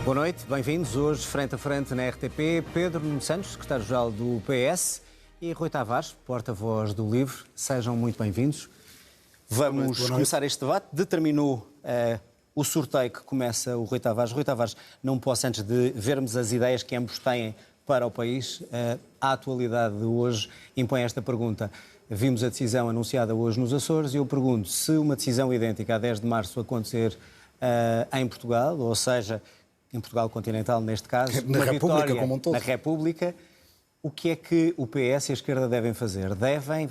Boa noite, bem-vindos. Hoje, frente a frente na RTP, Pedro Nuno Santos, secretário-geral do PS, e Rui Tavares, porta-voz do LIVRE. Sejam muito bem-vindos. Vamos começar este debate. Determinou o sorteio que começa o Rui Tavares. Rui Tavares, não posso, antes de vermos as ideias que ambos têm para o país, a atualidade de hoje impõe esta pergunta. Vimos a decisão anunciada hoje nos Açores e eu pergunto se uma decisão idêntica a 10 de março acontecer em Portugal, ou seja, em Portugal continental neste caso, na República como um todo. Na República, o que é que o PS e a esquerda devem fazer? Devem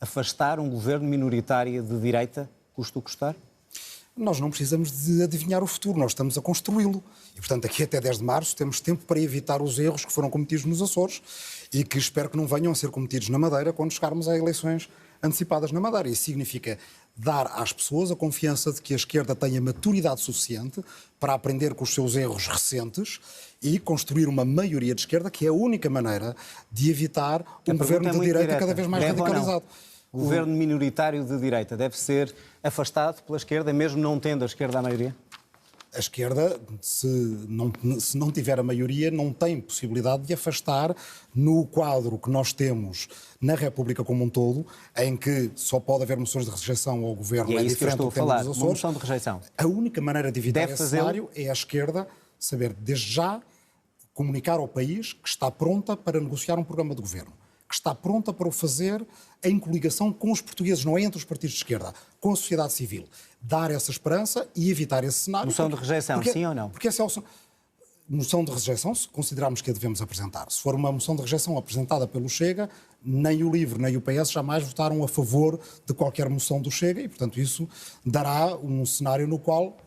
afastar um governo minoritário de direita, custe o custar? Nós não precisamos de adivinhar o futuro, nós estamos a construí-lo. E, portanto, aqui até 10 de março temos tempo para evitar os erros que foram cometidos nos Açores e que espero que não venham a ser cometidos na Madeira quando chegarmos a eleições antecipadas na Madeira. Isso significa dar às pessoas a confiança de que a esquerda tenha maturidade suficiente para aprender com os seus erros recentes e construir uma maioria de esquerda, que é a única maneira de evitar um governo de direita cada vez mais radicalizado. O governo minoritário de direita deve ser afastado pela esquerda, mesmo não tendo a esquerda a maioria? A esquerda, se não tiver a maioria, não tem possibilidade de afastar no quadro que nós temos na República como um todo, em que só pode haver moções de rejeição ao governo. E é isso que eu estou a falar, uma moção de rejeição. A única maneira de evitar esse cenário é a esquerda saber, desde já, comunicar ao país que está pronta para negociar um programa de governo, que está pronta para o fazer em coligação com os portugueses, não é entre os partidos de esquerda, com a sociedade civil. Dar essa esperança e evitar esse cenário. Moção de rejeição, sim ou não? Porque essa é a moção de rejeição, se considerarmos que a devemos apresentar. Se for uma moção de rejeição apresentada pelo Chega, nem o LIVRE nem o PS jamais votaram a favor de qualquer moção do Chega e, portanto, isso dará um cenário no qual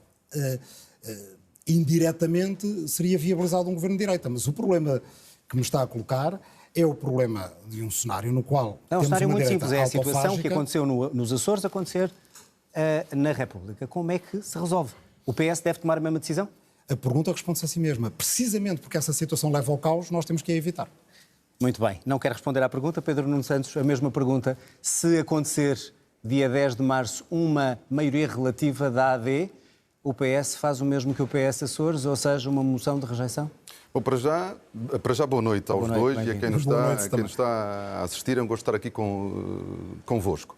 indiretamente seria viabilizado um governo de direita. Mas o problema que me está a colocar é o problema de um cenário no qual temos um cenário muito simples, é a autofágica. Situação que aconteceu nos Açores acontecer na República. Como é que se resolve? O PS deve tomar a mesma decisão? A pergunta responde-se a si mesma. Precisamente porque essa situação leva ao caos, nós temos que a evitar. Muito bem. Não quero responder à pergunta. Pedro Nuno Santos, a mesma pergunta. Se acontecer, dia 10 de março, uma maioria relativa da AD, o PS faz o mesmo que o PS Açores, ou seja, uma moção de rejeição? Bom, para já boa noite aos dois e a quem nos está a assistir. É um gosto de estar aqui convosco.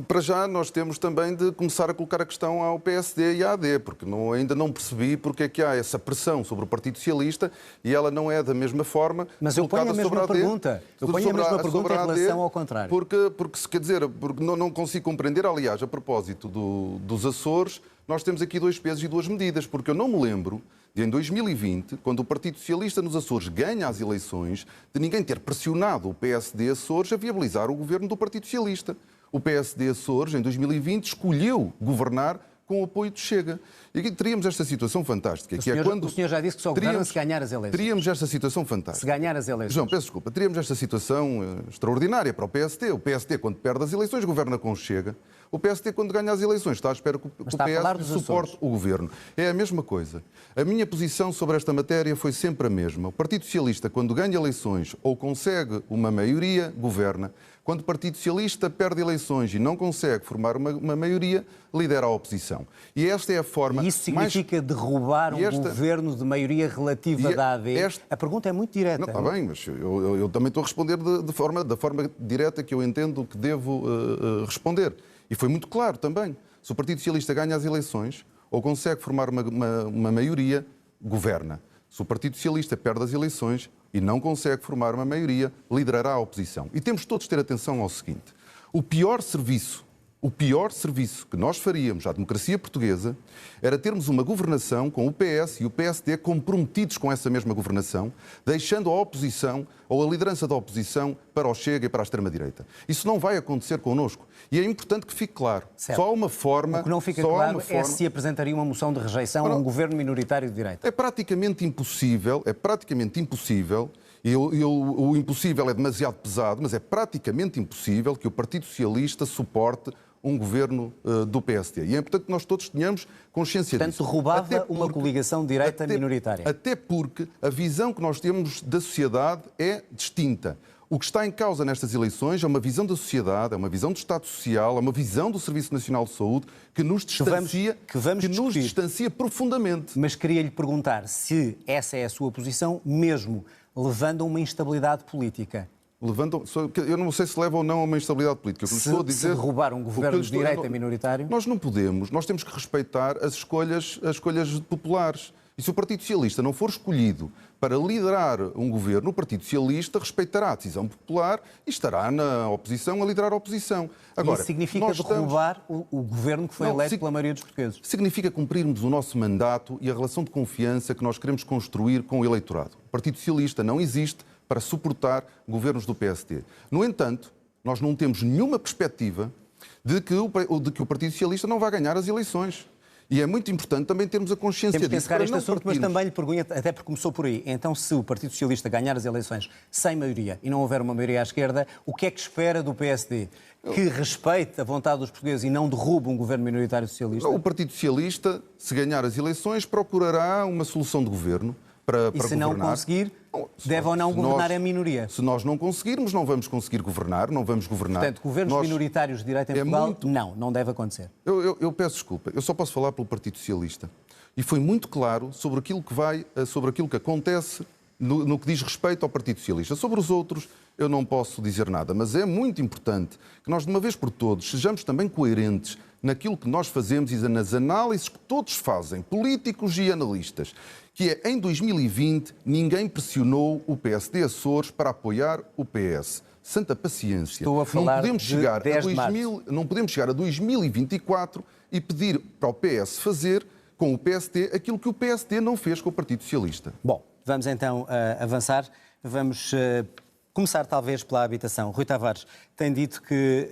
Para já nós temos também de começar a colocar a questão ao PSD e à AD, porque ainda não percebi porque é que há essa pressão sobre o Partido Socialista e ela não é da mesma forma. Mas eu ponho a mesma pergunta. Eu ponho a mesma pergunta em relação ao contrário. Porque se quer dizer, porque não consigo compreender, aliás, a propósito dos Açores, nós temos aqui dois pesos e duas medidas, porque eu não me lembro de, em 2020, quando o Partido Socialista nos Açores ganha as eleições, de ninguém ter pressionado o PSD Açores a viabilizar o governo do Partido Socialista. O PSD Açores, em 2020, escolheu governar com o apoio do Chega. E aqui teríamos esta situação fantástica. O senhor já disse que só governa se ganhar as eleições. Teríamos esta situação fantástica. Se ganhar as eleições. João, peço desculpa. Teríamos esta situação extraordinária para o PSD. O PSD, quando perde as eleições, governa com o Chega. O PSD, quando ganha as eleições, está à espera que o PS suporte o governo. É a mesma coisa. A minha posição sobre esta matéria foi sempre a mesma. O Partido Socialista, quando ganha eleições ou consegue uma maioria, governa. Quando o Partido Socialista perde eleições e não consegue formar uma maioria, lidera a oposição. E esta é a forma... E isso significa derrubar um governo de maioria relativa da AD? A pergunta é muito direta. Não, está bem, mas eu também estou a responder da forma direta que eu entendo que devo responder. E foi muito claro também. Se o Partido Socialista ganha as eleições ou consegue formar uma maioria, governa. Se o Partido Socialista perde as eleições e não consegue formar uma maioria, liderará a oposição. E temos todos de ter atenção ao seguinte. O pior serviço que nós faríamos à democracia portuguesa era termos uma governação com o PS e o PSD comprometidos com essa mesma governação, deixando a oposição ou a liderança da oposição para o Chega e para a extrema-direita. Isso não vai acontecer connosco. E é importante que fique claro. Certo. Só há uma forma... O que não fica claro é se apresentaria uma moção de rejeição a um governo minoritário de direita. É praticamente impossível, e o impossível é demasiado pesado, mas é praticamente impossível que o Partido Socialista suporte um governo do PSD. E é importante que nós todos tenhamos consciência disso. Portanto, roubava uma coligação de direita minoritária. Até porque a visão que nós temos da sociedade é distinta. O que está em causa nestas eleições é uma visão da sociedade, é uma visão do Estado Social, é uma visão do Serviço Nacional de Saúde que nos distancia profundamente. Mas queria-lhe perguntar se essa é a sua posição, mesmo levando a uma instabilidade política. Eu não sei se leva ou não a uma instabilidade política. Se derrubar um governo de direita minoritário... Nós não podemos, nós temos que respeitar as escolhas populares. E se o Partido Socialista não for escolhido para liderar um governo, o Partido Socialista respeitará a decisão popular e estará na oposição a liderar a oposição. Agora, isso significa derrubar o governo que foi eleito pela maioria dos portugueses? Significa cumprirmos o nosso mandato e a relação de confiança que nós queremos construir com o eleitorado. O Partido Socialista não existe para suportar governos do PSD. No entanto, nós não temos nenhuma perspectiva de que o Partido Socialista não vai ganhar as eleições. E é muito importante também termos a consciência disso. Temos que encerrar este assunto, mas também lhe pergunto, até porque começou por aí, então se o Partido Socialista ganhar as eleições sem maioria e não houver uma maioria à esquerda, o que é que espera do PSD? Que respeite a vontade dos portugueses e não derrube um governo minoritário socialista? O Partido Socialista, se ganhar as eleições, procurará uma solução de governo para governar. E se não conseguir, deve ou não governar a minoria? Se nós não conseguirmos, não vamos conseguir governar, não vamos governar. Portanto, governos minoritários de direita em Portugal, não deve acontecer. Eu peço desculpa, eu só posso falar pelo Partido Socialista. E foi muito claro sobre aquilo que acontece no que diz respeito ao Partido Socialista. Sobre os outros, eu não posso dizer nada, mas é muito importante que nós, de uma vez por todas, sejamos também coerentes naquilo que nós fazemos e nas análises que todos fazem, políticos e analistas, que é, em 2020, ninguém pressionou o PSD Açores para apoiar o PS. Santa paciência. Estou a falar não podemos chegar de 10 de março. Não podemos chegar a 2024 e pedir para o PS fazer com o PSD aquilo que o PSD não fez com o Partido Socialista. Bom, vamos então avançar. Vamos começar talvez pela habitação. Rui Tavares tem dito que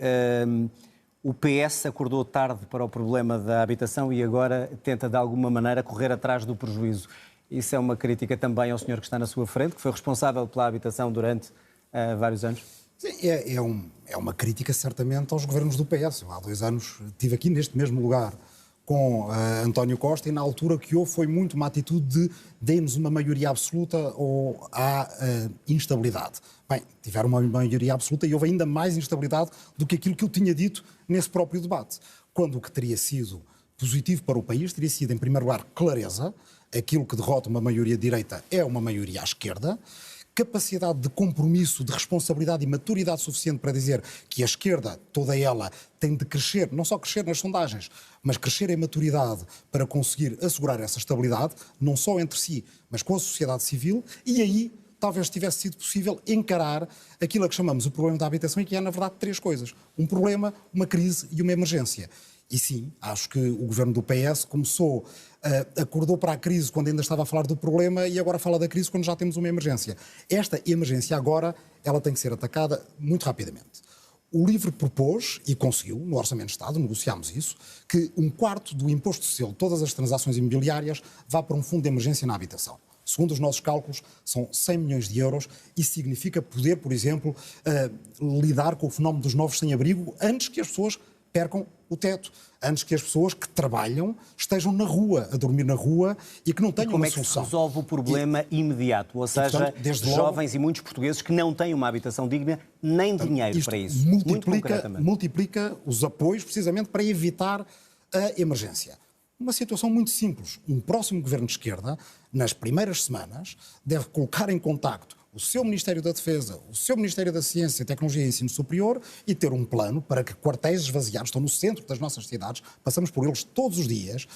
o PS acordou tarde para o problema da habitação e agora tenta de alguma maneira correr atrás do prejuízo. Isso é uma crítica também ao senhor que está na sua frente, que foi responsável pela habitação durante vários anos? Sim, é uma crítica certamente aos governos do PS. Eu, há 2 anos estive aqui neste mesmo lugar com António Costa e na altura que houve foi muito uma atitude de dê-nos uma maioria absoluta ou há instabilidade. Bem, tiveram uma maioria absoluta e houve ainda mais instabilidade do que aquilo que eu tinha dito nesse próprio debate. Quando o que teria sido positivo para o país teria sido, em primeiro lugar, clareza. Aquilo que derrota uma maioria de direita é uma maioria à esquerda. Capacidade de compromisso, de responsabilidade e maturidade suficiente para dizer que a esquerda, toda ela, tem de crescer, não só crescer nas sondagens, mas crescer em maturidade para conseguir assegurar essa estabilidade, não só entre si, mas com a sociedade civil, e aí talvez tivesse sido possível encarar aquilo a que chamamos o problema da habitação e que é, na verdade, 3 coisas. Um problema, uma crise e uma emergência. E sim, acho que o governo do PS acordou para a crise quando ainda estava a falar do problema e agora fala da crise quando já temos uma emergência. Esta emergência agora, ela tem que ser atacada muito rapidamente. O LIVRE propôs, e conseguiu, no Orçamento de Estado, negociámos isso, que 1/4 do imposto de selo de todas as transações imobiliárias vá para um fundo de emergência na habitação. Segundo os nossos cálculos, são 100 milhões de euros. Isso significa poder, por exemplo, lidar com o fenómeno dos novos sem-abrigo antes que as pessoas percam o teto, antes que as pessoas que trabalham estejam na rua, a dormir na rua e que não tenham uma solução. Como é que se resolve o problema imediato? Ou seja, jovens e muitos portugueses que não têm uma habitação digna nem dinheiro para isso. Multiplica os apoios precisamente para evitar a emergência. Uma situação muito simples. Um próximo governo de esquerda, nas primeiras semanas, deve colocar em contacto o seu Ministério da Defesa, o seu Ministério da Ciência, Tecnologia e Ensino Superior e ter um plano para que quartéis esvaziados, estão no centro das nossas cidades, passamos por eles todos os dias,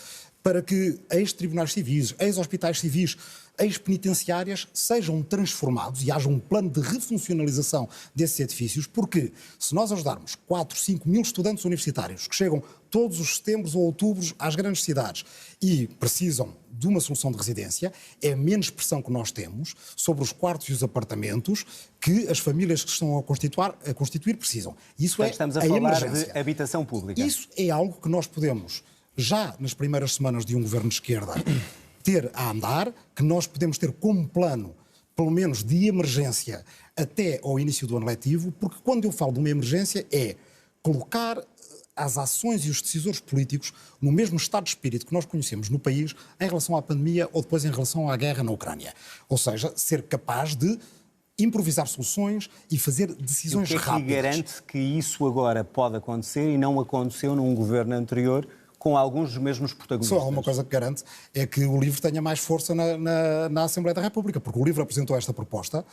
para que ex-tribunais civis, ex-hospitais civis, ex-penitenciárias sejam transformados e haja um plano de refuncionalização desses edifícios, porque se nós ajudarmos 4, 5 mil estudantes universitários que chegam todos os setembros ou outubros às grandes cidades e precisam de uma solução de residência, é menos pressão que nós temos sobre os quartos e os apartamentos que as famílias que estão a constituir precisam. Isso é estamos a falar emergência. De habitação pública. Isso é algo que nós podemos, já nas primeiras semanas de um governo de esquerda, ter a andar, que nós podemos ter como plano, pelo menos de emergência, até ao início do ano letivo, porque quando eu falo de uma emergência é colocar as ações e os decisores políticos no mesmo estado de espírito que nós conhecemos no país em relação à pandemia ou depois em relação à guerra na Ucrânia. Ou seja, ser capaz de improvisar soluções e fazer decisões rápidas. O que é que garante que isso agora pode acontecer e não aconteceu num governo anterior com alguns dos mesmos protagonistas? Só uma coisa que garante é que o LIVRE tenha mais força na Assembleia da República, porque o LIVRE apresentou esta proposta,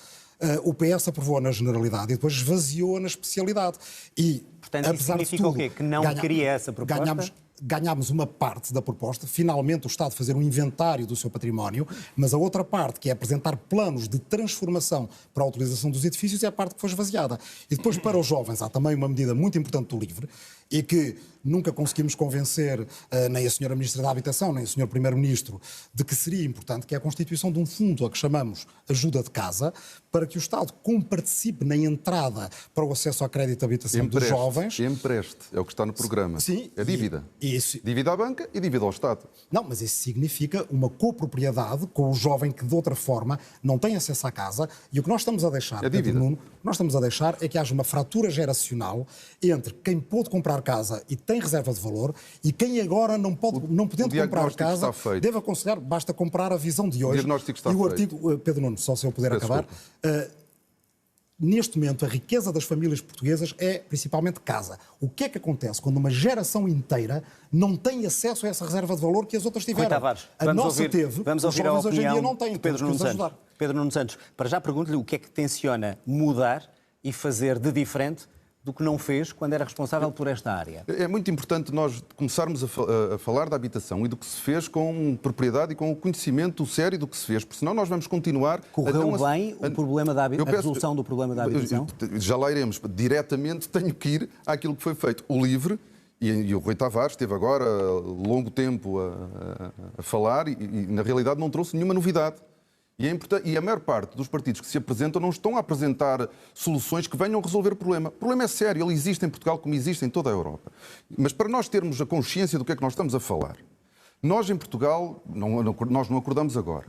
o PS aprovou na generalidade e depois esvaziou-a na especialidade. E, portanto, apesar isso significa de tudo, o quê? Que não queria essa proposta? Ganhámos uma parte da proposta, finalmente o Estado fazer um inventário do seu património, mas a outra parte, que é apresentar planos de transformação para a utilização dos edifícios, é a parte que foi esvaziada. E depois, para os jovens, há também uma medida muito importante do LIVRE, e que nunca conseguimos convencer nem a Sra. Ministra da Habitação, nem o Sr. Primeiro-Ministro, de que seria importante, que é a constituição de um fundo a que chamamos Ajuda de Casa, para que o Estado comparticipe na entrada para o acesso à crédito de habitação dos jovens. Empreste, é o que está no programa. Sim. É dívida. Dívida à banca e dívida ao Estado. Não, mas isso significa uma copropriedade com o jovem que, de outra forma, não tem acesso à casa. E o que nós estamos a deixar, Pedro Nuno, nós estamos a deixar é que haja uma fratura geracional entre quem pôde comprar casa e tem reserva de valor e quem agora não podendo comprar casa deve aconselhar, basta comprar a visão de hoje. O diagnóstico está e o feito. artigo, Pedro Nuno, só se eu puder acabar, neste momento a riqueza das famílias portuguesas é principalmente casa. O que é que acontece quando uma geração inteira não tem acesso a essa reserva de valor que as outras tiveram? Tavares, a nossa teve, vamos os ouvir jovens a hoje em dia opinião não têm. de Pedro Nuno Santos. Pedro Nuno Santos, para já pergunto-lhe o que é que tenciona mudar e fazer de diferente do que não fez quando era responsável por esta área. É muito importante nós começarmos a falar da habitação e do que se fez com propriedade e com o conhecimento sério do que se fez, porque senão nós vamos continuar... Correu bem o problema a resolução do problema da habitação? Já lá iremos. Diretamente tenho que ir àquilo que foi feito. O LIVRE, e o Rui Tavares esteve agora longo tempo a falar e na realidade não trouxe nenhuma novidade. E a maior parte dos partidos que se apresentam não estão a apresentar soluções que venham resolver o problema. O problema é sério, ele existe em Portugal como existe em toda a Europa. Mas para nós termos a consciência do que é que nós estamos a falar, nós em Portugal, nós não acordamos agora.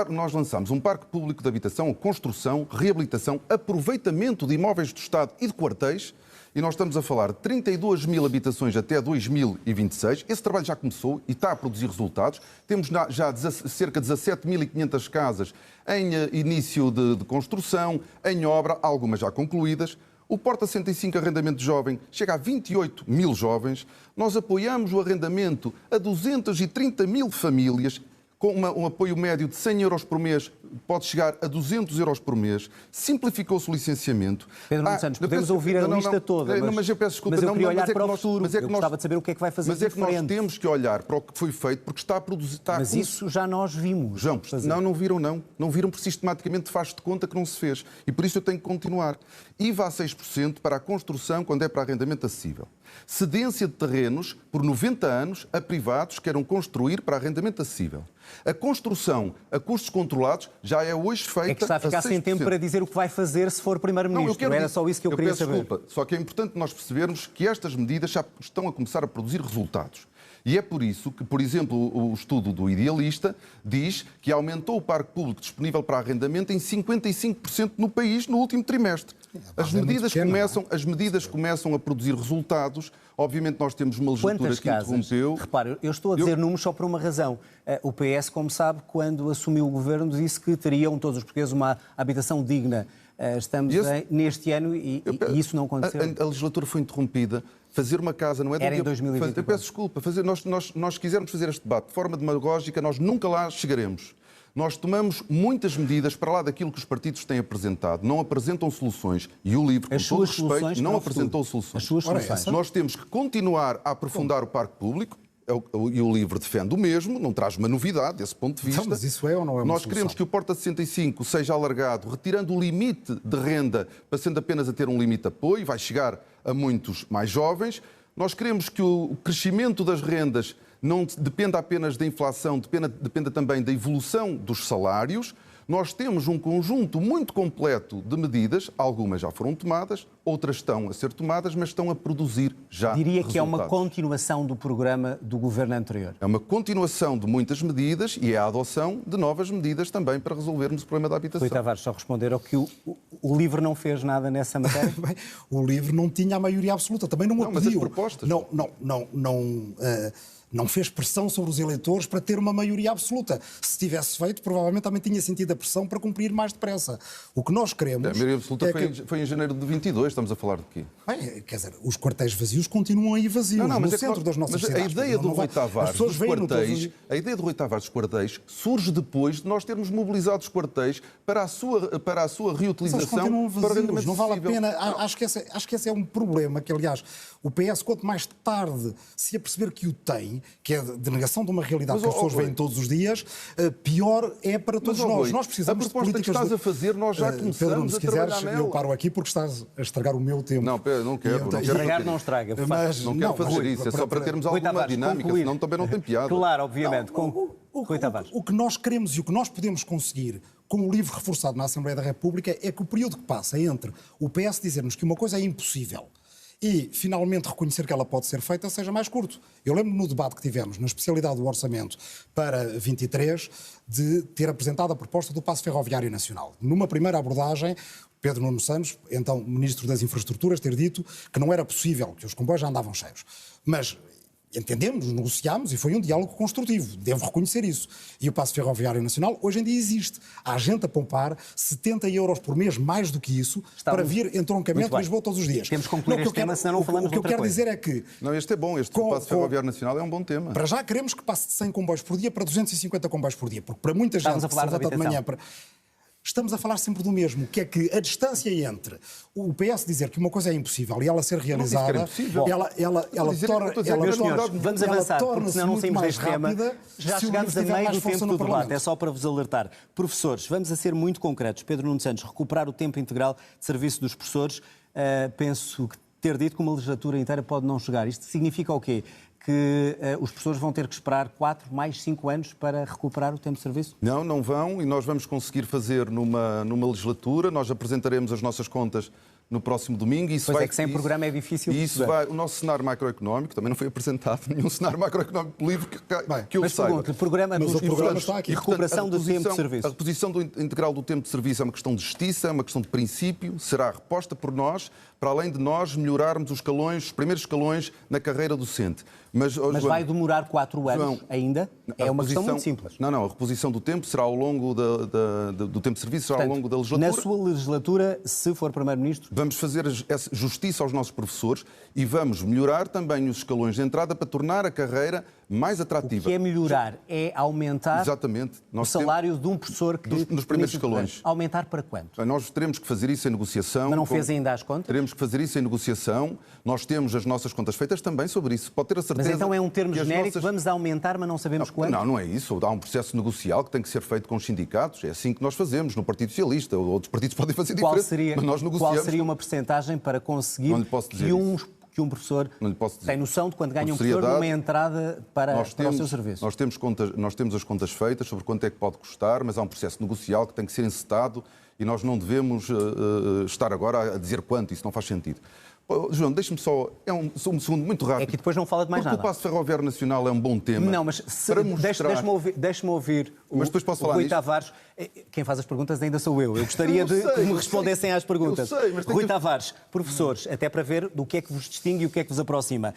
Nós lançamos um parque público de habitação, construção, reabilitação, aproveitamento de imóveis do Estado e de quartéis, e nós estamos a falar de 32 mil habitações até 2026. Esse trabalho já começou e está a produzir resultados. Temos já cerca de 17.500 casas em início de construção, em obra, algumas já concluídas. O Porta 105 Arrendamento Jovem chega a 28 mil jovens. Nós apoiamos o arrendamento a 230 mil famílias, com um apoio médio de 100 euros por mês, pode chegar a 200 euros por mês. Simplificou-se o licenciamento. Pedro Nuno Santos, podemos ouvir a lista toda, mas eu peço desculpa. Mas eu queria olhar para o futuro. Eu gostava de saber o que é que vai fazer diferente. Mas é que nós temos que olhar para o que foi feito, porque está a produzir... Mas isso já nós vimos. João, não viram não. Não viram porque sistematicamente faz de conta que não se fez. E por isso eu tenho que continuar. IVA a 6% para a construção quando é para arrendamento acessível. Cedência de terrenos por 90 anos a privados que queiram construir para arrendamento acessível. A construção a custos controlados já é hoje feita. É que está a ficar sem tempo para dizer o que vai fazer se for Primeiro-Ministro. Era só isso que eu queria saber. Desculpa, só que é importante nós percebermos que estas medidas já estão a começar a produzir resultados. E é por isso que, por exemplo, o estudo do Idealista diz que aumentou o parque público disponível para arrendamento em 55% no país no último trimestre. As medidas começam a produzir resultados. Obviamente nós temos uma legislatura que interrompeu. Repare, eu estou a dizer números só por uma razão. O PS, como sabe, quando assumiu o governo, disse que teriam todos os portugueses uma habitação digna. Estamos neste ano e isso não aconteceu. A legislatura foi interrompida. Fazer uma casa não é... Era em 2024. Eu peço desculpa. Nós quisermos fazer este debate de forma demagógica, nós nunca lá chegaremos. Nós tomamos muitas medidas para lá daquilo que os partidos têm apresentado. Não apresentam soluções. E o LIVRE, com todo o respeito, não apresentou soluções. As suas soluções. Nós temos que continuar a aprofundar o parque público. E o LIVRE defende o mesmo, não traz uma novidade desse ponto de vista. Então, mas isso é ou não é uma Nós queremos que o Porta 65 seja alargado, retirando o limite de renda, passando apenas a ter um limite de apoio, vai chegar a muitos mais jovens. Nós queremos que o crescimento das rendas não dependa apenas da inflação, dependa também da evolução dos salários. Nós temos um conjunto muito completo de medidas, algumas já foram tomadas, outras estão a ser tomadas, mas estão a produzir já Diria resultados. Que é uma continuação do programa do governo anterior. É uma continuação de muitas medidas e é a adoção de novas medidas também para resolvermos o problema da habitação. Rui Tavares, só responder ao que o LIVRE não fez nada nessa matéria? Bem, o LIVRE não tinha a maioria absoluta, também não a pediu. Mas as propostas... não fez pressão sobre os eleitores para ter uma maioria absoluta. Se tivesse feito, provavelmente também tinha sentido a pressão para cumprir mais depressa. O que nós queremos... A maioria absoluta foi em janeiro de 22, estamos a falar de quê? Bem, quer dizer, os quartéis vazios continuam aí vazios, no centro das nossas cidades. A ideia do Rui Tavares dos quartéis, a ideia do Rui Tavares dos quartéis surge depois de nós termos mobilizado os quartéis para a sua reutilização para o rendimento não vale a acessível. pena. Acho que esse é um problema que, aliás, o PS, quanto mais tarde se aperceber que o tem, que é a denegação de uma realidade que as pessoas veem todos os dias, pior é para todos nós. Nós precisamos de políticas... A proposta que estás a fazer, nós já começamos a trabalhar nela. Eu paro aqui porque estás a estragar o meu tempo. Não, Pedro, não quero. Estragar não estraga. Não quero fazer isso, é só para termos alguma dinâmica, senão também não tem piada. Claro, obviamente. O que nós queremos e o que nós podemos conseguir com o livro reforçado na Assembleia da República é que o período que passa entre o PS dizer-nos que uma coisa é impossível e finalmente reconhecer que ela pode ser feita seja mais curto. Eu lembro no debate que tivemos na especialidade do orçamento para 23 de ter apresentado a proposta do Passo Ferroviário Nacional. Numa primeira abordagem, Pedro Nuno Santos, então Ministro das Infraestruturas, ter dito que não era possível, que os comboios já andavam cheios. Mas entendemos, negociámos e foi um diálogo construtivo, devo reconhecer isso. E o Passo Ferroviário Nacional hoje em dia existe. Há gente a poupar 70 euros por mês, mais do que isso, para vir em troncamento a Lisboa todos os dias. Temos que concluir este tema, senão não falamos de outra coisa. O que eu quero dizer é que... Não, este é bom, este Passo Ferroviário Nacional é um bom tema. Para já queremos que passe de 100 comboios por dia para 250 comboios por dia, porque para muita gente que se levanta de manhã... Estamos a falar sempre do mesmo, que é que a distância entre o PS dizer que uma coisa é impossível e ela ser realizada, vamos avançar, porque senão não saímos deste tema. Já chegámos a meio do tempo do debate, é só para vos alertar. Professores, vamos a ser muito concretos. Pedro Nuno Santos, recuperar o tempo integral de serviço dos professores, penso que ter dito que uma legislatura inteira pode não chegar. Isto significa o quê? Que os professores vão ter que esperar 4 mais 5 anos para recuperar o tempo de serviço? Não, não vão, e nós vamos conseguir fazer numa legislatura. Nós apresentaremos as nossas contas no próximo domingo. Pois sem programa é difícil. O nosso cenário macroeconómico também não foi apresentado nenhum cenário macroeconómico livre que eu saiba. Mas o programa está aqui. E recuperação do tempo de serviço. A reposição integral do tempo de serviço é uma questão de justiça, é uma questão de princípio, será reposta por nós, para além de nós melhorarmos os primeiros escalões na carreira docente. Mas vai demorar 4 anos ainda? É uma questão muito simples. Não, a reposição do tempo será ao longo do tempo de serviço, será ao longo da legislatura. Na sua legislatura, se for Primeiro-Ministro... Vamos fazer justiça aos nossos professores e vamos melhorar também os escalões de entrada para tornar a carreira mais atrativa. O que é melhorar? É aumentar o salário de um professor que... Nos primeiros escalões. Aumentar para quanto? Nós teremos que fazer isso em negociação. Mas não fez ainda as contas? Teremos que fazer isso em negociação. Nós temos as nossas contas feitas também sobre isso. Pode ter a certeza... Mas então é um termo genérico, vamos aumentar, mas não sabemos quanto? Não é isso. Há um processo negocial que tem que ser feito com os sindicatos. É assim que nós fazemos no Partido Socialista. Outros partidos podem fazer diferente, mas nós negociamos. Qual seria uma percentagem para conseguir que um professor tem noção de quando ganha um professor numa entrada para o seu serviço? Nós temos as contas feitas sobre quanto é que pode custar, mas há um processo negocial que tem que ser encetado e nós não devemos estar agora a dizer quanto, isso não faz sentido. João, deixe-me só, um segundo muito rápido. É que depois não fala de mais nada. Porque o Passo Ferroviário Nacional é um bom tema. Não, mas deixe-me ouvir mas depois posso falar Rui Tavares. Quem faz as perguntas ainda sou eu. Eu gostaria que me respondessem às perguntas. Rui Tavares, professores, até para ver do que é que vos distingue e o que é que vos aproxima.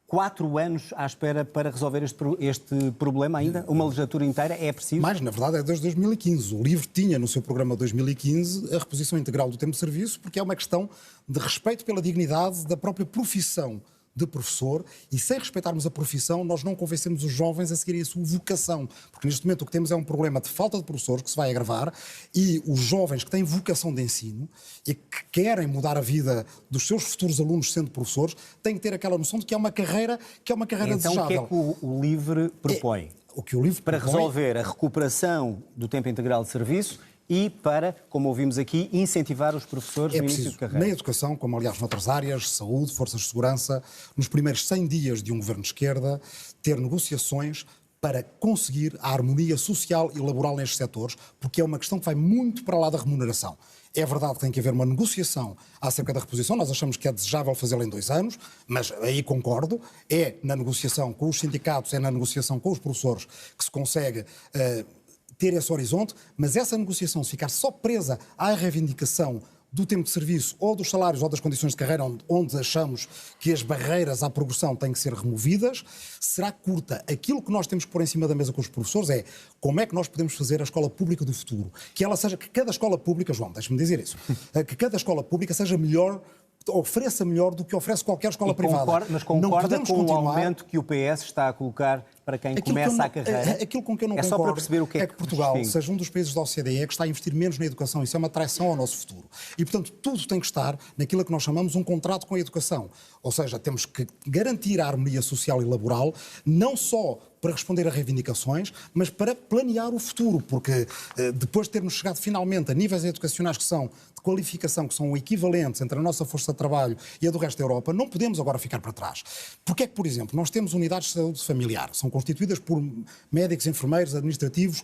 4 anos à espera para resolver este problema ainda? Uma legislatura inteira? É preciso? Mas, na verdade, é desde 2015. O LIVRE tinha no seu programa 2015 a reposição integral do tempo de serviço, porque é uma questão de respeito pela dignidade da própria profissão de professor, e sem respeitarmos a profissão, nós não convencemos os jovens a seguirem a sua vocação. Porque neste momento o que temos é um problema de falta de professores que se vai agravar, e os jovens que têm vocação de ensino e que querem mudar a vida dos seus futuros alunos sendo professores, têm que ter aquela noção de que é uma carreira desejável. Então o que é que o LIVRE propõe? O que o LIVRE para resolver a recuperação do tempo integral de serviço e para, como ouvimos aqui, incentivar os professores no início de carreira. Na educação, como aliás noutras áreas, saúde, forças de segurança, nos primeiros 100 dias de um governo de esquerda, ter negociações para conseguir a harmonia social e laboral nestes setores, porque é uma questão que vai muito para lá da remuneração. É verdade que tem que haver uma negociação acerca da reposição, nós achamos que é desejável fazê-la em 2 anos, mas aí concordo, é na negociação com os sindicatos, é na negociação com os professores que se consegue ter esse horizonte, mas essa negociação, se ficar só presa à reivindicação do tempo de serviço ou dos salários ou das condições de carreira onde achamos que as barreiras à progressão têm que ser removidas, será curta. Aquilo que nós temos que pôr em cima da mesa com os professores é como é que nós podemos fazer a escola pública do futuro. Que cada escola pública, João, deixa-me dizer isso, que cada escola pública seja melhor, ofereça melhor do que oferece qualquer escola privada. Mas concorda com o aumento que o PS está a colocar para quem começa a carreira? Aquilo com que eu não concordo só para perceber o que é que Portugal seja um dos países da OCDE que está a investir menos na educação. Isso é uma traição ao nosso futuro. E, portanto, tudo tem que estar naquilo que nós chamamos um contrato com a educação. Ou seja, temos que garantir a harmonia social e laboral, não só para responder a reivindicações, mas para planear o futuro, porque depois de termos chegado finalmente a níveis educacionais que são de qualificação, que são equivalentes entre a nossa força de trabalho e a do resto da Europa, não podemos agora ficar para trás. Porque é que, por exemplo, nós temos unidades de saúde familiar, são constituídas por médicos, enfermeiros, administrativos,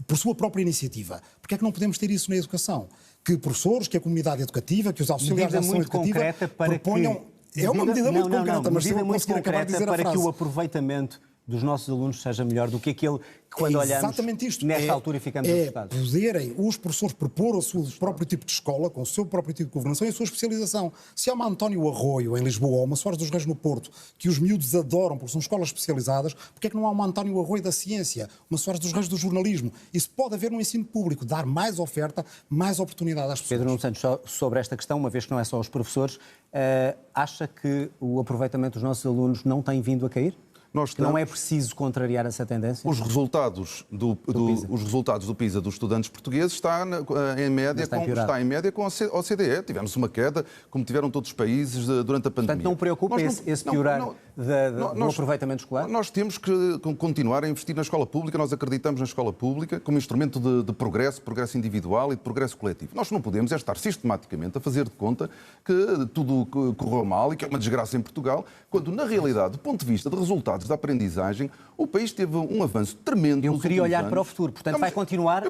por sua própria iniciativa. Porque é que não podemos ter isso na educação? Que professores, que a comunidade educativa, que os auxiliares de ação educativa proponham... É uma medida muito concreta, mas se eu conseguir acabar de dizer a frase... para que o aproveitamento dos nossos alunos seja melhor do que aquele que quando olhamos nesta altura ficamos assustados. Poderem os professores propor o seu próprio tipo de escola, com o seu próprio tipo de governação e a sua especialização. Se há uma António Arroio em Lisboa ou uma Soares dos Reis no Porto, que os miúdos adoram porque são escolas especializadas, porque é que não há uma António Arroio da ciência, uma Soares dos Reis do jornalismo? Isso pode haver no ensino público, dar mais oferta, mais oportunidade às pessoas. Pedro Nuno Santos, sobre esta questão, uma vez que não é só os professores, acha que o aproveitamento dos nossos alunos não tem vindo a cair? Não é preciso contrariar essa tendência? Os resultados do PISA dos estudantes portugueses está em média com a OCDE. Tivemos uma queda, como tiveram todos os países durante a pandemia. Portanto, não preocupa esse piorar do aproveitamento escolar? Nós temos que continuar a investir na escola pública. Nós acreditamos na escola pública como instrumento de progresso individual e de progresso coletivo. Nós não podemos estar sistematicamente a fazer de conta que tudo correu mal e que é uma desgraça em Portugal, quando, na realidade, do ponto de vista de resultados da aprendizagem, o país teve um avanço tremendo. Eu queria olhar para o futuro. Portanto, vai continuar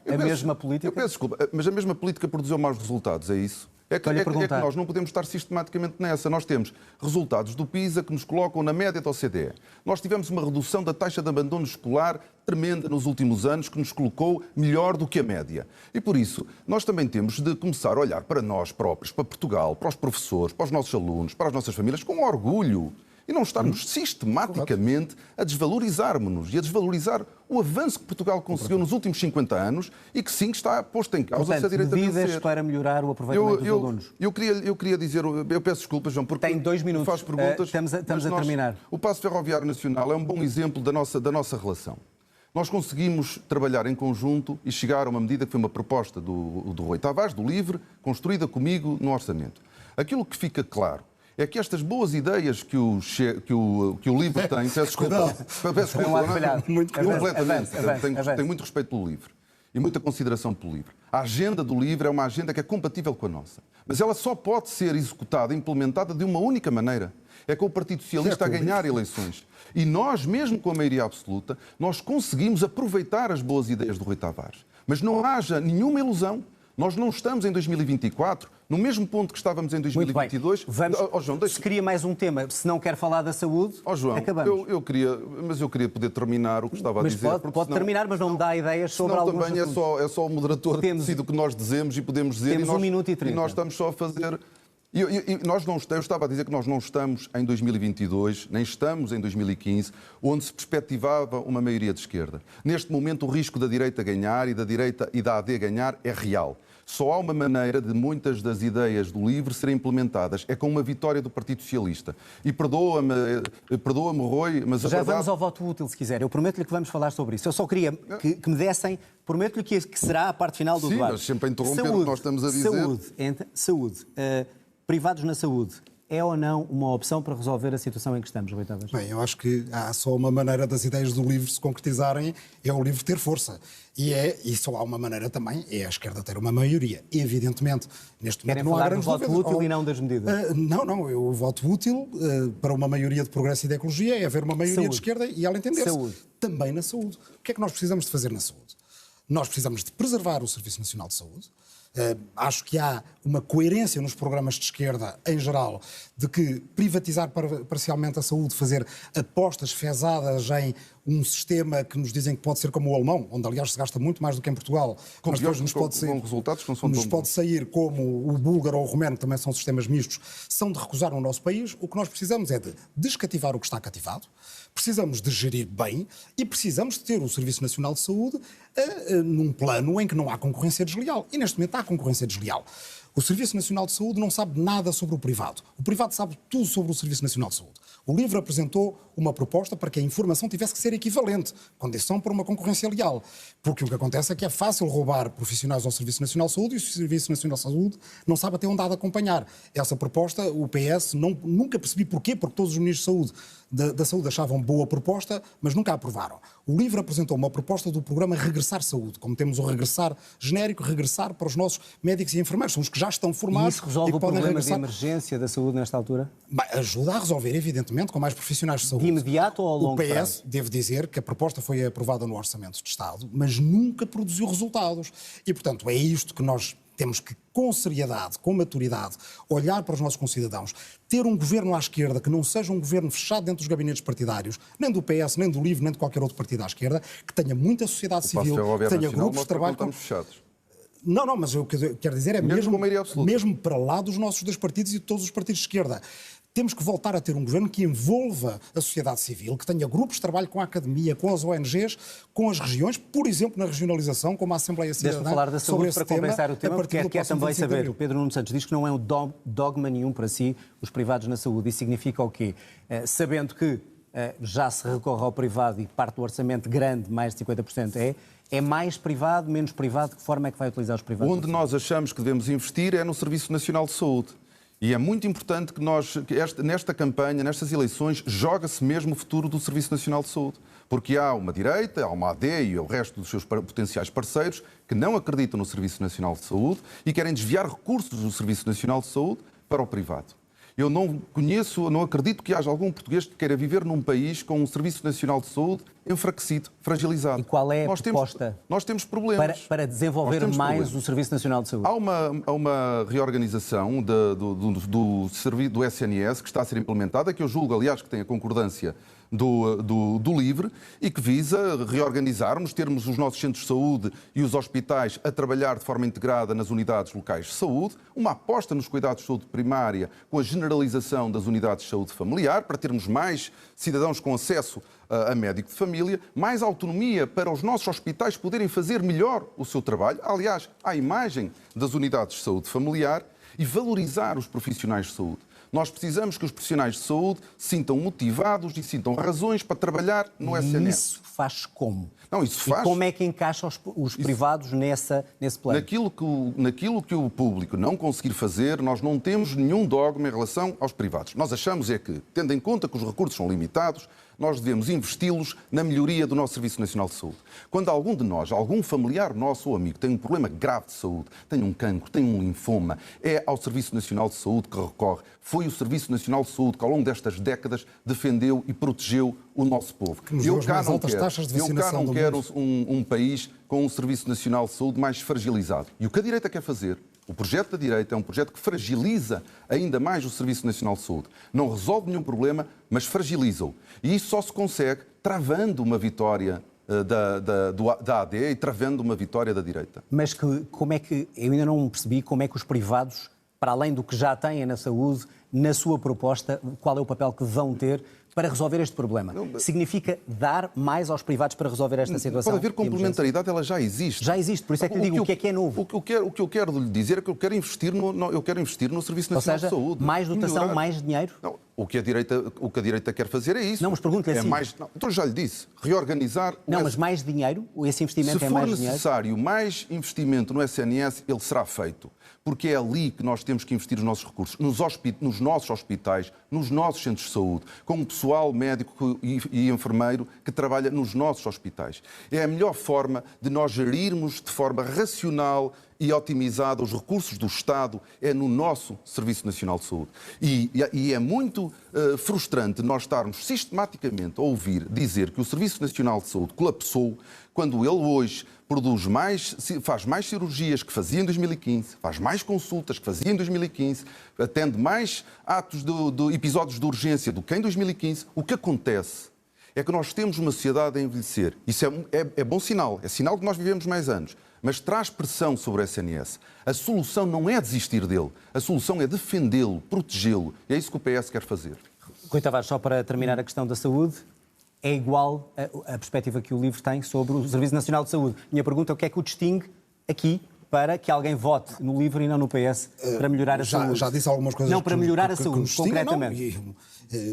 a mesma política? Eu peço desculpa, mas a mesma política produziu maus resultados, é isso? É que nós não podemos estar sistematicamente nessa. Nós temos resultados do PISA que nos colocam na média da OCDE. Nós tivemos uma redução da taxa de abandono escolar tremenda nos últimos anos, que nos colocou melhor do que a média. E por isso, nós também temos de começar a olhar para nós próprios, para Portugal, para os professores, para os nossos alunos, para as nossas famílias, com orgulho. E não estarmos sistematicamente a desvalorizarmos-nos e a desvalorizar o avanço que Portugal conseguiu nos últimos 50 anos e que sim está posto em causa se a direita medidas para melhorar o aproveitamento dos alunos. Eu queria dizer, eu peço desculpas, João, porque tem 2 minutos. Faz perguntas. Estamos a terminar. O Paço Ferroviário Nacional é um bom exemplo da nossa relação. Nós conseguimos trabalhar em conjunto e chegar a uma medida que foi uma proposta do Rui Tavares, do LIVRE, construída comigo no orçamento. Aquilo que fica claro é que estas boas ideias que o LIVRE tem, peço desculpa, tenho muito respeito pelo LIVRE e muita consideração pelo LIVRE. A agenda do LIVRE é uma agenda que é compatível com a nossa, mas ela só pode ser executada, implementada de uma única maneira. É com o Partido Socialista a ganhar eleições. E nós, mesmo com a maioria absoluta, nós conseguimos aproveitar as boas ideias do Rui Tavares. Mas não haja nenhuma ilusão. Nós não estamos em 2024 no mesmo ponto que estávamos em 2022. Se queria mais um tema, se não quer falar da saúde, João, acabamos. Eu queria poder terminar o que estava a dizer. Pode terminar, mas não me dá ideias sobre alguns também é só o moderador que decide o que nós dizemos e podemos dizer. Temos 1 minuto e 30. E nós estamos só a fazer... Eu estava a dizer que nós não estamos em 2022, nem estamos em 2015, onde se perspectivava uma maioria de esquerda. Neste momento, o risco da direita ganhar e da direita e da AD ganhar é real. Só há uma maneira de muitas das ideias do LIVRE serem implementadas. É com uma vitória do Partido Socialista. E perdoa-me, Rui, mas já vamos ao voto útil, se quiser. Eu prometo-lhe que vamos falar sobre isso. Eu só queria que me dessem... Prometo-lhe que será a parte final do debate. Sim, mas sempre a interromper o que nós estamos a dizer. Saúde. Privados na saúde. É ou não uma opção para resolver a situação em que estamos, Rui Tavares? Bem, eu acho que há só uma maneira das ideias do LIVRE se concretizarem, é o LIVRE ter força. E só há uma maneira também, é a esquerda ter uma maioria. Evidentemente, neste momento não há grandes dúvidas. Querem falar do voto útil e não das medidas? Não. O voto útil para uma maioria de progresso e de ecologia é haver uma maioria de esquerda e ela entender-se. Também na saúde. O que é que nós precisamos de fazer na saúde? Nós precisamos de preservar o Serviço Nacional de Saúde, Acho que há uma coerência nos programas de esquerda, em geral, de que privatizar parcialmente a saúde, fazer apostas fezadas em um sistema que nos dizem que pode ser como o alemão, onde aliás se gasta muito mais do que em Portugal, mas depois nos pode sair, resultados que não são nos pode sair como o búlgaro ou o romeno, que também são sistemas mistos, são de recusar no nosso país. O que nós precisamos é de descativar o que está cativado, precisamos de gerir bem e precisamos de ter o Serviço Nacional de Saúde num plano em que não há concorrência desleal. E neste momento há concorrência desleal. O Serviço Nacional de Saúde não sabe nada sobre o privado. O privado sabe tudo sobre o Serviço Nacional de Saúde. O LIVRE apresentou uma proposta para que a informação tivesse que ser equivalente, condição para uma concorrência leal. Porque o que acontece é que é fácil roubar profissionais ao Serviço Nacional de Saúde e o Serviço Nacional de Saúde não sabe até onde há de acompanhar. Essa proposta, o PS, nunca percebi porquê, porque todos os ministros de saúde da saúde achavam boa proposta, mas nunca a aprovaram. O LIVRE apresentou uma proposta do programa Regressar Saúde, como temos o regressar genérico, regressar para os nossos médicos e enfermeiros, são os que já estão formados. E isso resolve e o problema regressar. de emergência da saúde nesta altura? Bem, ajuda a resolver, evidentemente, com mais profissionais de saúde. De imediato ou ao longo prazo? O PS, devo dizer que a proposta foi aprovada no Orçamento de Estado, mas nunca produziu resultados. E, portanto, é isto que nós temos que, com seriedade, com maturidade, olhar para os nossos concidadãos, ter um governo à esquerda que não seja um governo fechado dentro dos gabinetes partidários, nem do PS, nem do LIVRE, nem de qualquer outro partido à esquerda, que tenha muita sociedade civil, que tenha grupos de trabalho... Estamos fechados. Não, mas o que eu quero dizer é mesmo para lá dos nossos dois partidos e de todos os partidos de esquerda. Temos que voltar a ter um governo que envolva a sociedade civil, que tenha grupos de trabalho com a academia, com as ONGs, com as regiões, por exemplo, na regionalização, como a Assembleia Cidadã. Deixa-me falar da saúde para compensar o tema, porque quer também saber. O Pedro Nuno Santos diz que não é um dogma nenhum para si os privados na saúde. Isso significa o quê? Sabendo que já se recorre ao privado e parte do orçamento grande, mais de 50%, é mais privado, menos privado? De que forma é que vai utilizar os privados? Onde nós achamos que devemos investir é no Serviço Nacional de Saúde. E é muito importante que nesta campanha, nestas eleições, joga-se mesmo o futuro do Serviço Nacional de Saúde. Porque há uma direita, há uma AD e o resto dos seus potenciais parceiros que não acreditam no Serviço Nacional de Saúde e querem desviar recursos do Serviço Nacional de Saúde para o privado. Eu não acredito que haja algum português que queira viver num país com um Serviço Nacional de Saúde enfraquecido, fragilizado. E qual é a proposta? Nós temos problemas. Para desenvolver mais o Serviço Nacional de Saúde? Há uma reorganização do SNS que está a ser implementada, que eu julgo, aliás, que tem a concordância do LIVRE e que visa reorganizarmos, termos os nossos centros de saúde e os hospitais a trabalhar de forma integrada nas unidades locais de saúde, uma aposta nos cuidados de saúde primária com a generalização das unidades de saúde familiar, para termos mais cidadãos com acesso a médico de família, mais autonomia para os nossos hospitais poderem fazer melhor o seu trabalho, aliás, à imagem das unidades de saúde familiar, e valorizar os profissionais de saúde. Nós precisamos que os profissionais de saúde se sintam motivados e sintam razões para trabalhar no SNS. Isso faz como? Não, isso faz... E como é que encaixa os privados nesse plano? Naquilo que o público não conseguir fazer, nós não temos nenhum dogma em relação aos privados. Nós achamos é que, tendo em conta que os recursos são limitados, nós devemos investi-los na melhoria do nosso Serviço Nacional de Saúde. Quando algum de nós, algum familiar nosso ou amigo tem um problema grave de saúde, tem um cancro, tem um linfoma, é ao Serviço Nacional de Saúde que recorre. Foi o Serviço Nacional de Saúde que ao longo destas décadas defendeu e protegeu o nosso povo. Eu cá não quero um país com um Serviço Nacional de Saúde mais fragilizado. E o que a direita quer fazer? O projeto da direita é um projeto que fragiliza ainda mais o Serviço Nacional de Saúde. Não resolve nenhum problema, mas fragiliza-o. E isso só se consegue travando uma vitória da AD e travando uma vitória da direita. Mas como é que, eu ainda não percebi como é que os privados, para além do que já têm na saúde, na sua proposta, qual é o papel que vão ter para resolver este problema? Significa dar mais aos privados para resolver esta situação? Pode haver complementaridade, ela já existe. Já existe, por isso é que lhe digo o que é novo. O que eu quero lhe dizer é que eu quero investir no Serviço Nacional de Saúde. Ou seja, mais dotação, mais dinheiro? Não, o que a direita quer fazer é isso. Não, mas pergunto-lhe assim. Então já lhe disse, reorganizar... Mas mais dinheiro? Esse investimento é mais dinheiro? Se for necessário mais investimento no SNS, ele será feito. Porque é ali que nós temos que investir os nossos recursos, nos nossos hospitais, nos nossos centros de saúde, com o pessoal médico e enfermeiro que trabalha nos nossos hospitais. É a melhor forma de nós gerirmos de forma racional e otimizada os recursos do Estado é no nosso Serviço Nacional de Saúde. E é muito frustrante nós estarmos sistematicamente a ouvir dizer que o Serviço Nacional de Saúde colapsou quando ele hoje faz mais cirurgias que fazia em 2015, faz mais consultas que fazia em 2015, atende mais atos de episódios de urgência do que em 2015. O que acontece é que nós temos uma sociedade a envelhecer. Isso é bom sinal, é sinal que nós vivemos mais anos, mas traz pressão sobre o SNS. A solução não é desistir dele, a solução é defendê-lo, protegê-lo. E é isso que o PS quer fazer. Rui Tavares, só para terminar a questão da saúde, é igual a perspectiva que o LIVRE tem sobre o Serviço Nacional de Saúde. Minha pergunta é o que é que o distingue aqui para que alguém vote no LIVRE e não no PS para melhorar a saúde? Já disse algumas coisas. Não, para melhorar a saúde, concretamente.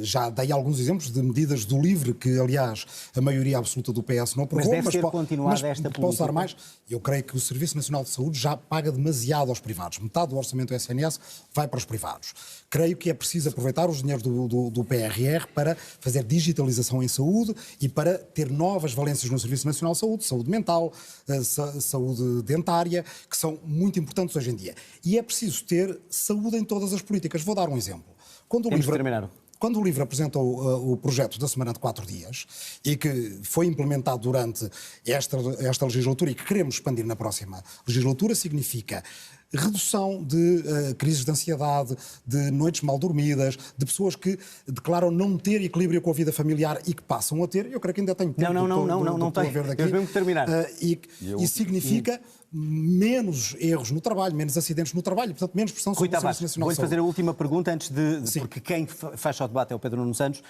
Já dei alguns exemplos de medidas do LIVRE que, aliás, a maioria absoluta do PS não aprovou. Mas deve ter continuado esta política. Posso dar mais? Eu creio que o Serviço Nacional de Saúde já paga demasiado aos privados. Metade do orçamento do SNS vai para os privados. Creio que é preciso aproveitar os dinheiros do PRR para fazer digitalização em saúde e para ter novas valências no Serviço Nacional de Saúde, saúde mental, saúde dentária, que são muito importantes hoje em dia. E é preciso ter saúde em todas as políticas. Vou dar um exemplo. Quando o LIVRE apresentou o projeto da Semana de 4 dias e que foi implementado durante esta legislatura e que queremos expandir na próxima legislatura, significa redução de crises de ansiedade, de noites mal dormidas, de pessoas que declaram não ter equilíbrio com a vida familiar e que passam a ter. Eu creio que ainda tenho tempo não tem. Eu mesmo que terminar. E significa menos erros no trabalho, menos acidentes no trabalho, portanto, menos pressão sobre o Serviço Nacional de Saúde. Vou-lhe fazer a última pergunta antes porque quem fecha o debate é o Pedro Nuno Santos.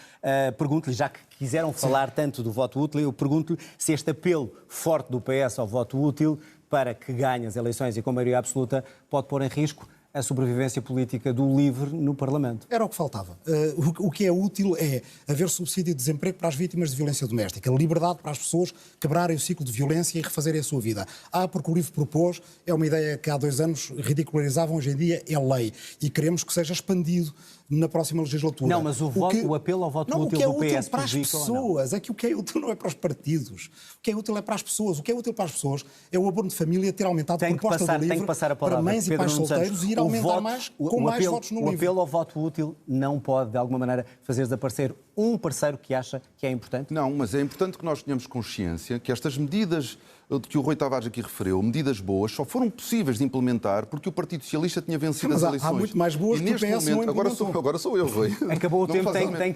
Pergunto-lhe, já que quiseram falar tanto do voto útil, eu pergunto-lhe se este apelo forte do PS ao voto útil para que ganhe as eleições e com maioria absoluta pode pôr em risco a sobrevivência política do LIVRE no Parlamento. Era o que faltava. O que é útil é haver subsídio de desemprego para as vítimas de violência doméstica, liberdade para as pessoas quebrarem o ciclo de violência e refazerem a sua vida. Porque o LIVRE propôs, é uma ideia que há 2 anos ridicularizavam, hoje em dia é lei. E queremos que seja expandido na próxima legislatura. Não, mas o apelo ao voto útil do PS... O que é útil para as pessoas, é que o que é útil não é para os partidos. O que é útil é para as pessoas. O que é útil para as pessoas é o abono de família ter aumentado a proposta do LIVRE para mães e pais solteiros e ir aumentar mais com mais votos no LIVRE. O apelo ao voto útil não pode, de alguma maneira, fazer desaparecer um parceiro que acha que é importante? Não, mas é importante que nós tenhamos consciência que estas medidas de que o Rui Tavares aqui referiu, medidas boas, só foram possíveis de implementar porque o Partido Socialista tinha vencido as eleições. Há muito mais boas que o PS não implementou. Agora sou eu, Rui. Acabou o tempo,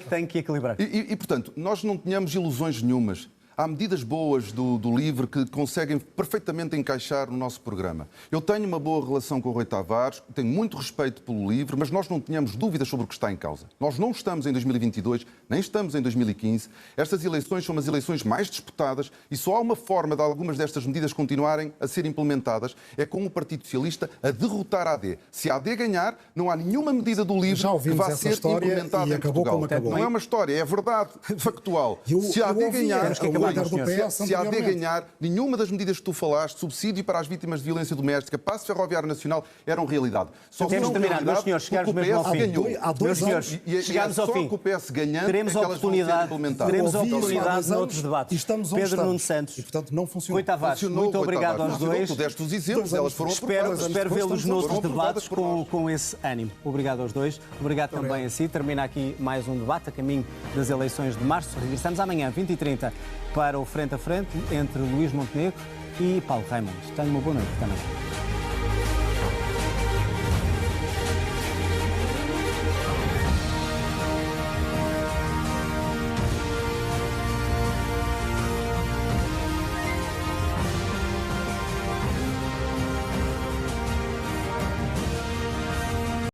tem que equilibrar. Portanto, nós não tínhamos ilusões nenhumas. Há medidas boas do LIVRE que conseguem perfeitamente encaixar no nosso programa. Eu tenho uma boa relação com o Rui Tavares, tenho muito respeito pelo LIVRE, mas nós não tínhamos dúvidas sobre o que está em causa. Nós não estamos em 2022, nem estamos em 2015. Estas eleições são as eleições mais disputadas e só há uma forma de algumas destas medidas continuarem a ser implementadas, é com o Partido Socialista a derrotar a AD. Se a AD ganhar, não há nenhuma medida do LIVRE que vá ser implementada em Portugal. Não é uma história, é verdade factual. Se a AD ganhar... Se a AD ganhar, nenhuma das medidas que tu falaste, subsídio para as vítimas de violência doméstica, passe ferroviário nacional, eram realidade. Só temos de terminar, meus senhores, chegarmos mesmo ao fim. Meus senhores, chegámos ao fim. Teremos oportunidade noutros debates. Pedro Nuno Santos, e, portanto, não funcionou. Rui Tavares, muito obrigado aos dois. Tu deste os exemplos, elas foram aprovadas. Espero vê-los noutros debates com esse ânimo. Obrigado aos dois. Obrigado também a si. Termina aqui mais um debate a caminho das eleições de março. Regressamos amanhã, 20h30, para o Frente a Frente entre Luís Montenegro e Paulo Raimundo. Tenha uma boa noite também.